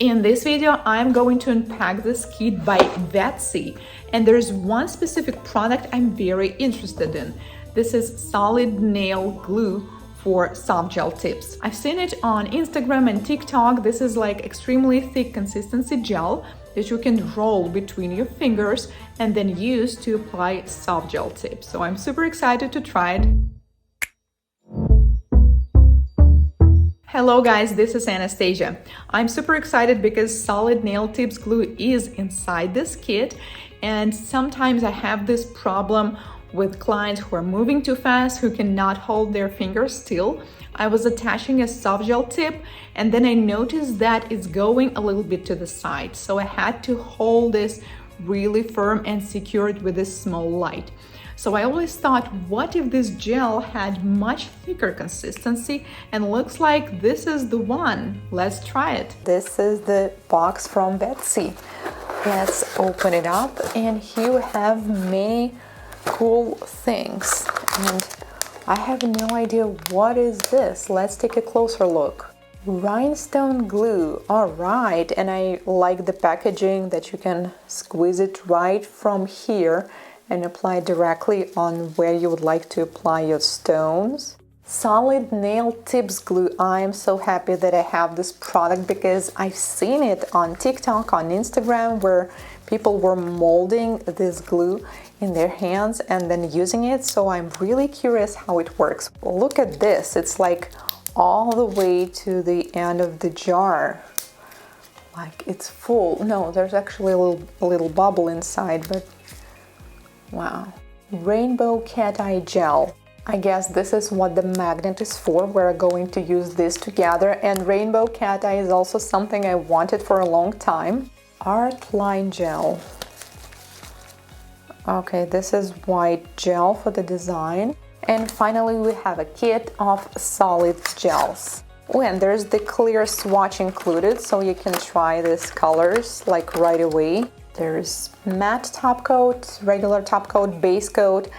In this video, I'm going to unpack this kit by Vettsy, and there's one specific product I'm very interested in. This is solid nail glue for soft gel tips. I've seen it on Instagram and TikTok. This is like extremely thick consistency gel that you can roll between your fingers and then use to apply soft gel tips. So I'm super excited to try it. Hello guys, this is Anastasia. I'm super excited because solid nail tips glue is inside this kit, and sometimes I have this problem with clients who are moving too fast, who cannot hold their fingers still. I was attaching a soft gel tip and then I noticed that it's going a little bit to the side. So I had to hold this really firm and secure it with this small light. So I always thought, what if this gel had much thicker consistency, and looks like this is the one. Let's try it. This is the box from Vettsy. Let's open it up, and here we have many cool things. And I have no idea what is this. Let's take a closer look. Rhinestone glue, all right, and I like the packaging that you can squeeze it right from here and apply directly on where you would like to apply your stones. Solid nail tips glue. I am so happy that I have this product because I've seen it on TikTok, on Instagram, where people were molding this glue in their hands and then using it. So I'm really curious how it works. Look at this. It's like all the way to the end of the jar. Like it's full. No, there's actually a little bubble inside, but wow. Rainbow cat eye gel. I guess this is what the magnet is for. We're going to use this together. And rainbow cat eye is also something I wanted for a long time. Art line gel. Okay, this is white gel for the design. And finally, we have a kit of solid gels. Oh, and there's the clear swatch included, so you can try these colors like right away. There's matte top coat, regular top coat, base coat,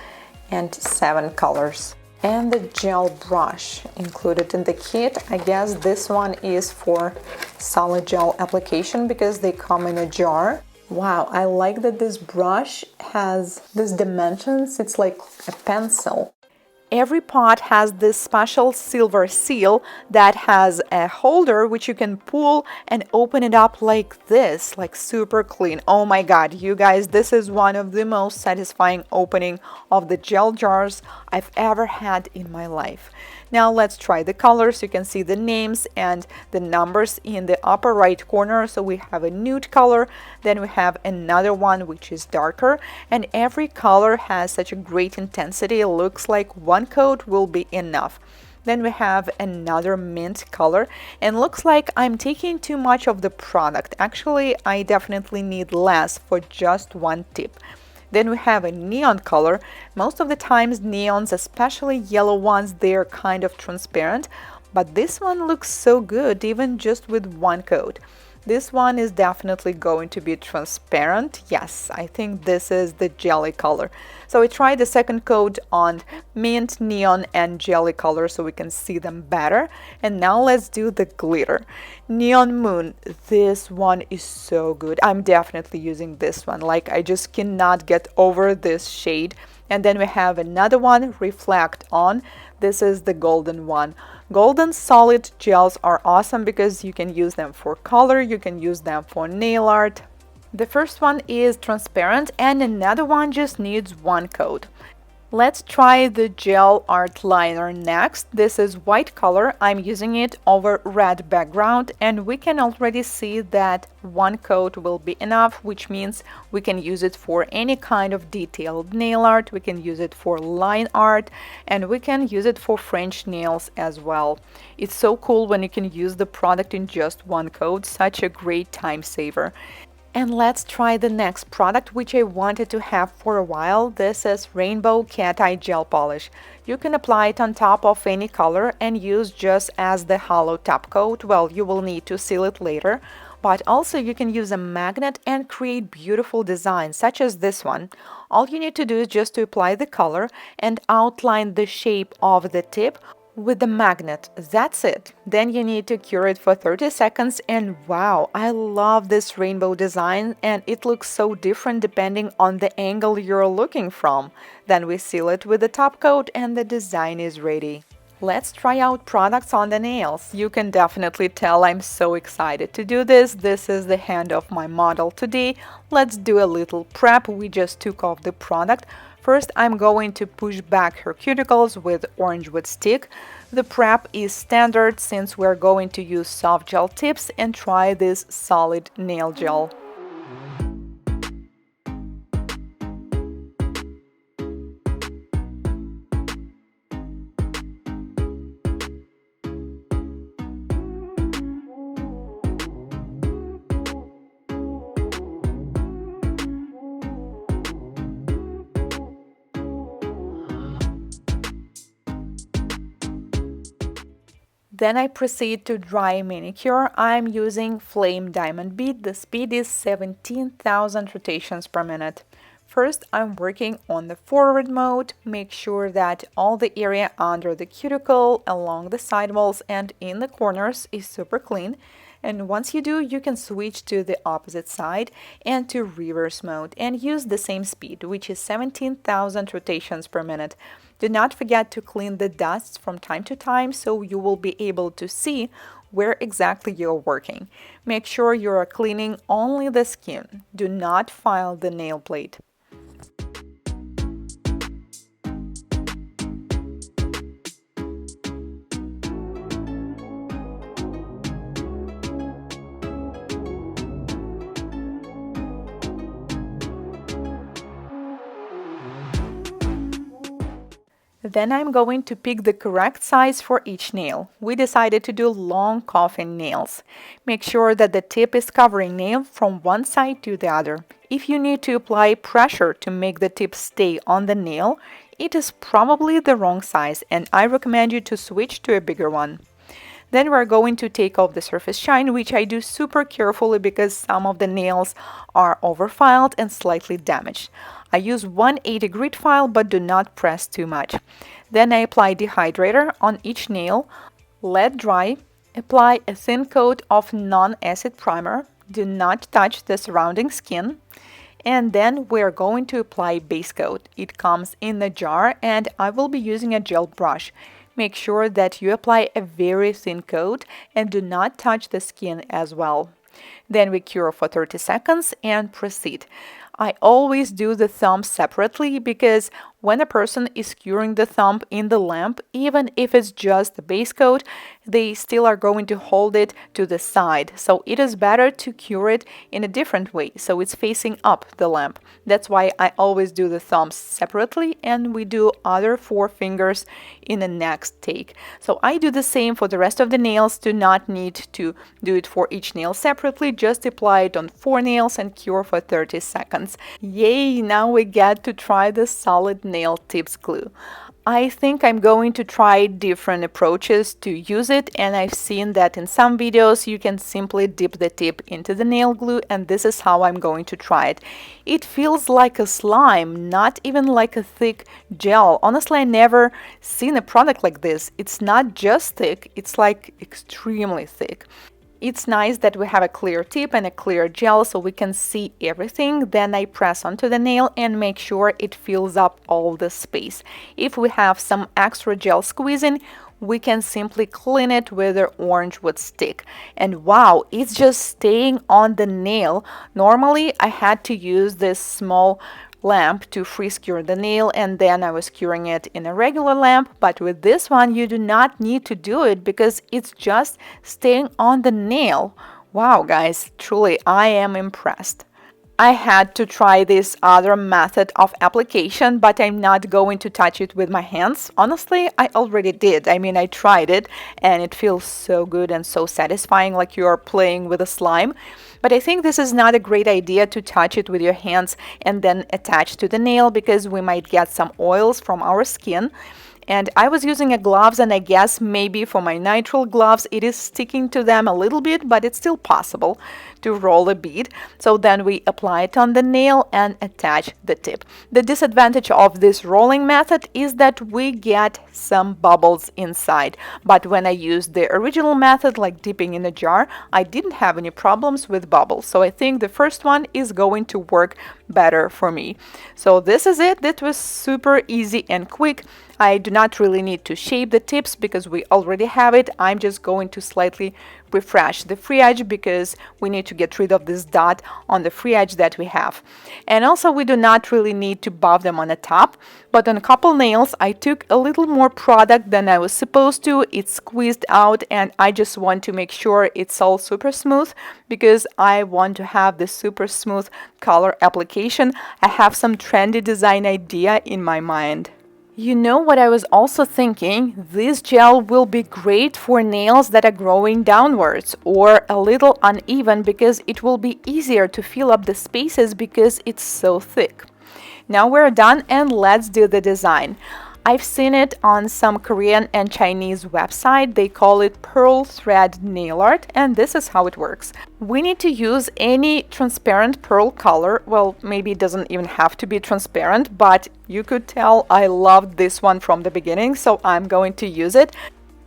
and 7 colors. And the gel brush included in the kit. I guess this one is for solid gel application because they come in a jar. Wow, I like that this brush has these dimensions. It's like a pencil. Every pot has this special silver seal that has a holder which you can pull and open it up like this, like super clean. Oh my god, you guys, this is one of the most satisfying opening of the gel jars I've ever had in my life. Now let's try the colors. You can see the names and the numbers in the upper right corner. So we have a nude color, then we have another one which is darker, and every color has such a great intensity. It looks like one coat will be enough. Then we have another mint color, and looks like I'm taking too much of the product. Actually, I definitely need less for just one tip. Then we have a neon color. Most of the times neons, especially yellow ones, they're kind of transparent, but this one looks so good even just with one coat. This one is definitely going to be transparent. Yes, I think this is the jelly color. So we tried the second coat on mint, neon, and jelly color so we can see them better. And now let's do the glitter. Neon Moon. This one is so good. I'm definitely using this one. Like, I just cannot get over this shade. And then we have another one, Reflect On. This is the golden one. Golden solid gels are awesome because you can use them for color, you can use them for nail art. The first one is transparent and another one just needs one coat. Let's try the gel art liner next. This is white color. I'm using it over red background, and we can already see that one coat will be enough, which means we can use it for any kind of detailed nail art. We can use it for line art, and we can use it for French nails as well. It's so cool when you can use the product in just one coat. Such a great time saver. And let's try the next product, which I wanted to have for a while. This is Rainbow Cat Eye Gel Polish. You can apply it on top of any color and use just as the hollow top coat. Well, you will need to seal it later, but also you can use a magnet and create beautiful designs such as this one. All you need to do is just to apply the color and outline the shape of the tip with the magnet. That's it. Then you need to cure it for 30 seconds and wow, I love this rainbow design and it looks so different depending on the angle you're looking from. Then we seal it with the top coat and the design is ready. Let's try out products on the nails. You can definitely tell I'm so excited to do this. This is the hand of my model today. Let's do a little prep. We just took off the product. First, I'm going to push back her cuticles with orange wood stick. The prep is standard since we're going to use soft gel tips and try this solid nail gel. Then I proceed to dry manicure. I'm using Flame Diamond Bead. The speed is 17,000 rotations per minute. First, I'm working on the forward mode. Make sure that all the area under the cuticle, along the sidewalls, and in the corners is super clean. And once you do, you can switch to the opposite side and to reverse mode and use the same speed, which is 17,000 rotations per minute. Do not forget to clean the dusts from time to time so you will be able to see where exactly you're working. Make sure you are cleaning only the skin. Do not file the nail plate. Then I'm going to pick the correct size for each nail. We decided to do long coffin nails. Make sure that the tip is covering nail from one side to the other. If you need to apply pressure to make the tip stay on the nail, it is probably the wrong size and I recommend you to switch to a bigger one. Then we're going to take off the surface shine, which I do super carefully because some of the nails are overfiled and slightly damaged. I use 180 grit file but do not press too much. Then I apply dehydrator on each nail, let dry, apply a thin coat of non-acid primer, do not touch the surrounding skin, and then we're going to apply base coat. It comes in the jar and I will be using a gel brush. Make sure that you apply a very thin coat and do not touch the skin as well. Then we cure for 30 seconds and proceed. I always do the thumb separately because when a person is curing the thumb in the lamp, even if it's just the base coat, they still are going to hold it to the side. So it is better to cure it in a different way, so it's facing up the lamp. That's why I always do the thumbs separately and we do other 4 fingers in the next take. So I do the same for the rest of the nails. Do not need to do it for each nail separately, just apply it on 4 nails and cure for 30 seconds. Yay, now we get to try the solid nail tips glue. I think I'm going to try different approaches to use it, and I've seen that in some videos you can simply dip the tip into the nail glue, and this is how I'm going to try it. It feels like a slime, not even like a thick gel. Honestly, I never seen a product like this. It's not just thick, it's like extremely thick. It's nice that we have a clear tip and a clear gel so we can see everything. Then I press onto the nail and make sure it fills up all the space. If we have some extra gel squeezing, we can simply clean it with an orange wood stick. And wow, it's just staying on the nail. Normally, I had to use this small lamp to freeze cure the nail and then I was curing it in a regular lamp, but with this one you do not need to do it because it's just staying on the nail. Wow guys, truly I am impressed. I had to try this other method of application, but I'm not going to touch it with my hands. Honestly, I already did. I mean, I tried it and it feels so good and so satisfying, like you're playing with a slime. But I think this is not a great idea to touch it with your hands and then attach to the nail because we might get some oils from our skin. And I was using a gloves, and I guess maybe for my nitrile gloves it is sticking to them a little bit, but it's still possible to roll a bead. So then we apply it on the nail and attach the tip. The disadvantage of this rolling method is that we get some bubbles inside, but when I used the original method, like dipping in a jar, I didn't have any problems with bubbles. So I think the first one is going to work better for me. So this is it. That was super easy and quick. I do not really need to shape the tips because we already have it. I'm just going to slightly refresh the free edge because we need to get rid of this dot on the free edge that we have. And also we do not really need to buff them on the top, but on a couple nails I took a little more product than I was supposed to. It squeezed out, and I just want to make sure it's all super smooth because I want to have this super smooth color application. I have some trendy design idea in my mind. You know what I was also thinking? This gel will be great for nails that are growing downwards or a little uneven because it will be easier to fill up the spaces because it's so thick. Now we're done, and let's do the design. I've seen it on some Korean and Chinese website. They call it pearl thread nail art, and this is how it works. We need to use any transparent pearl color. Well, maybe it doesn't even have to be transparent, but you could tell I loved this one from the beginning, so I'm going to use it.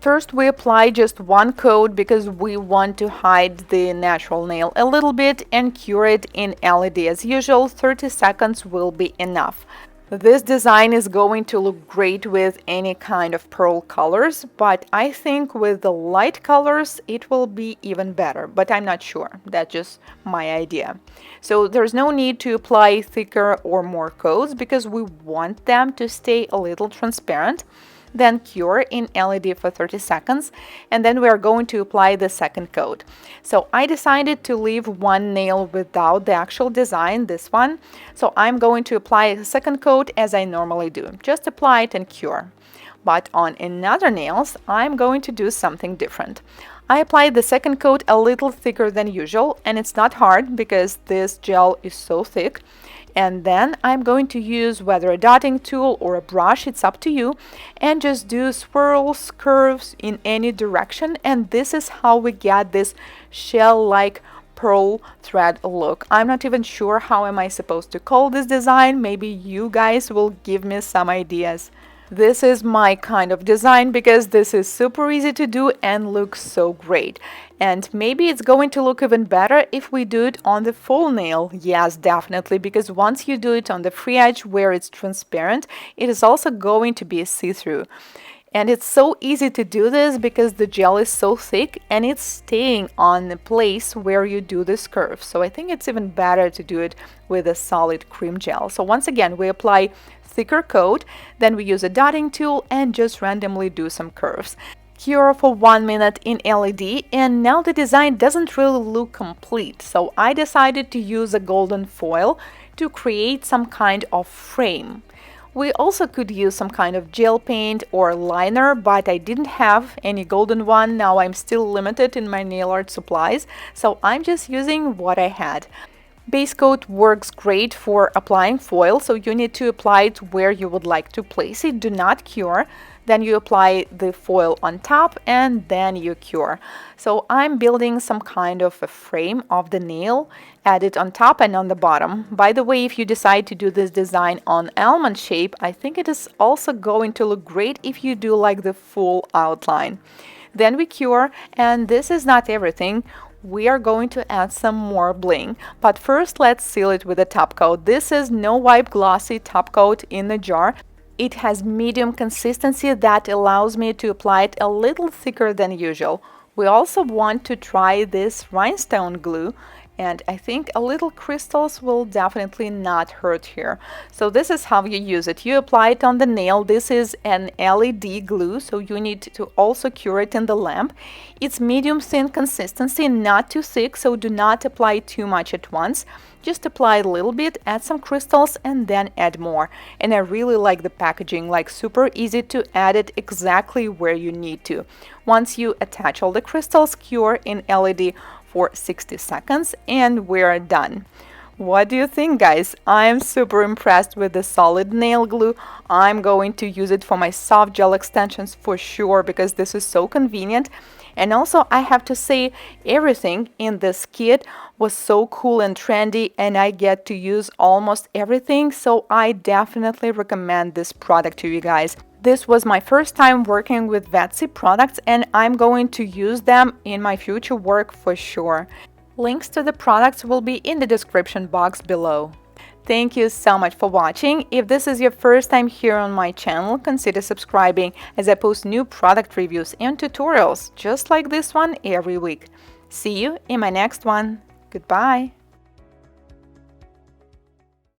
First, we apply just one coat because we want to hide the natural nail a little bit and cure it in LED as usual. 30 seconds will be enough. This design is going to look great with any kind of pearl colors, but I think with the light colors it will be even better, but I'm not sure. That's just my idea. So there's no need to apply thicker or more coats because we want them to stay a little transparent. Then cure in LED for 30 seconds, and then we are going to apply the second coat. So I decided to leave one nail without the actual design, this one. So I'm going to apply a second coat as I normally do. Just apply it and cure. But on another nails, I'm going to do something different. I applied the second coat a little thicker than usual, and it's not hard because this gel is so thick. And then I'm going to use whether a dotting tool or a brush, it's up to you, and just do swirls, curves in any direction. And this is how we get this shell-like pearl thread look. I'm not even sure how am I supposed to call this design. Maybe you guys will give me some ideas. This is my kind of design because this is super easy to do and looks so great. And maybe it's going to look even better if we do it on the full nail. Yes, definitely, because once you do it on the free edge where it's transparent, it is also going to be see-through. And it's so easy to do this because the gel is so thick and it's staying on the place where you do this curve. So I think it's even better to do it with a solid cream gel. So once again, we apply thicker coat, then we use a dotting tool and just randomly do some curves. Cure for 1 minute in LED, and now the design doesn't really look complete. So I decided to use a golden foil to create some kind of frame. We also could use some kind of gel paint or liner, but I didn't have any golden one. Now I'm still limited in my nail art supplies, so I'm just using what I had. Base coat works great for applying foil, so you need to apply it where you would like to place it. Do not cure. Then you apply the foil on top and then you cure. So I'm building some kind of a frame of the nail, add it on top and on the bottom. By the way, if you decide to do this design on almond shape, I think it is also going to look great if you do like the full outline. Then we cure, and this is not everything. We are going to add some more bling, but first let's seal it with a top coat. This is no wipe glossy top coat in the jar. It has medium consistency that allows me to apply it a little thicker than usual. We also want to try this rhinestone glue, and I think a little crystals will definitely not hurt here. So this is how you use it. You apply it on the nail. This is an LED glue, so you need to also cure it in the lamp. It's medium thin consistency, not too thick, so do not apply too much at once. Just apply a little bit, add some crystals, and then add more. And I really like the packaging, like super easy to add it exactly where you need to. Once you attach all the crystals, cure in LED for 60 seconds and we're done. What do you think, guys? I'm super impressed with the solid nail glue. I'm going to use it for my soft gel extensions for sure because this is so convenient. And also, I have to say, everything in this kit was so cool and trendy, and I get to use almost everything, so I definitely recommend this product to you guys. This was my first time working with Vettsy products, and I'm going to use them in my future work for sure. Links to the products will be in the description box below. Thank you so much for watching. If this is your first time here on my channel, consider subscribing as I post new product reviews and tutorials just like this one every week. See you in my next one. Goodbye.